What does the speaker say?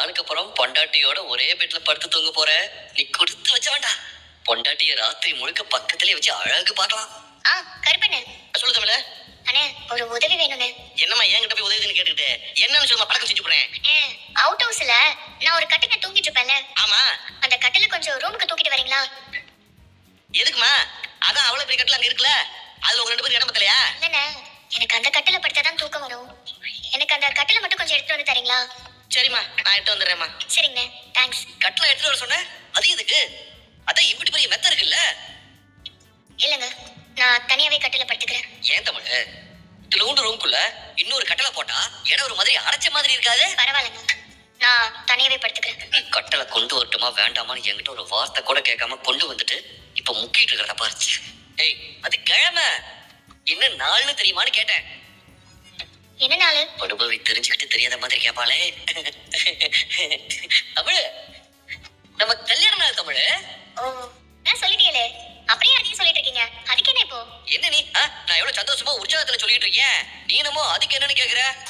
நாளுக்கு அப்புறம் பொண்டாட்டியோட ஒரே பெட்ல படுத்து தூங்க போற. நீ கொடுத்து வச்ச வேண்டாம். பொண்டாட்டிய ராத்திரி முழுக்க பக்கத்திலே வச்சு அழகு பார்க்கலாம். கருப்பண்ணே. சொல்லு தமிழ. அண்ணே, ஒரு உதவி வேணும்னே. என்னம்மா என்கிட்ட போய் உதவின்னு கேட்டுக்கிட்டு என்னன்னு சொல்லுமா, பழக்கம் செஞ்சு போறேன். அவுட் ஹவுஸ்ல நான் ஒரு கட்டில தூங்கிட்டு இருப்பேன்ல. ஆமா. அந்த கட்டில கொஞ்சம் ரூமுக்கு தூக்கிட்டு வரீங்களா? எதுக்குமா? அதான் அவ்வளவு பெரிய கட்டில அங்க இருக்குல்ல, அதுல உங்க 2 பேரும் இடம் பத்தலையா? இல்லண்ணே, எனக்கு அந்த கட்டில படுத்தாதான் தூக்கம் வரும். எனக்கு அந்த கட்டில மட்டும் கொஞ்சம் எடுத்து வந்து தரீங்களா? சரிம்மா, நான் எடுத்து வந்துடுறேம்மா. சரிங்கண்ணே, தேங்க்ஸ். கட்டில எடுத்துட்டு வர சொன்னேன், அது எதுக்கு? அதான் இம்பிட்டு பெரிய மெத்த இருக்குல்ல. இல்லங்க, நான் தனியாவே கட்டில படுத்துக்கிறேன். ஏன் தமிழ், இத்திலூண்டு ரூம்குள்ள இன்னொரு கட்டளை போட்டா இடம் ஒரு மாதிரி அடைச்ச மாதிரி இருக்காது? பரவாயில்லைங்க, நான் தனியாவே படுத்துக்கிறேன். கட்டளை கொண்டு வரட்டுமா வேண்டாமான்னு என்கிட்ட ஒரு வார்த்தை கூட கேட்காம கொண்டு வந்துட்டு இப்ப முக்கிட்டு இருக்கிறத பாருச்சு. ஏய், அது கிழமை என்ன நாள்னு தெரியுமான்னு கேட்டேன். என்ன நாளு? படுபவை தெரிஞ்சுக்கிட்டு தெரியாத மாதிரி கேட்பாளே. தமிழ், நம்ம கல்யாண நாள் தமிழ். ஓ, நான் சொல்லிட்டீங்களே, அப்படியே அதையும் சொல்லிட்டு இருக்கீங்க. அதுக்கு என்ன இப்போ? என்ன நீ நான் எவ்வளவு சந்தோஷமா உற்சாகத்துல சொல்லிட்டு இருக்கேன், நீ என்னமோ அதுக்கு என்னன்னு கேக்குற?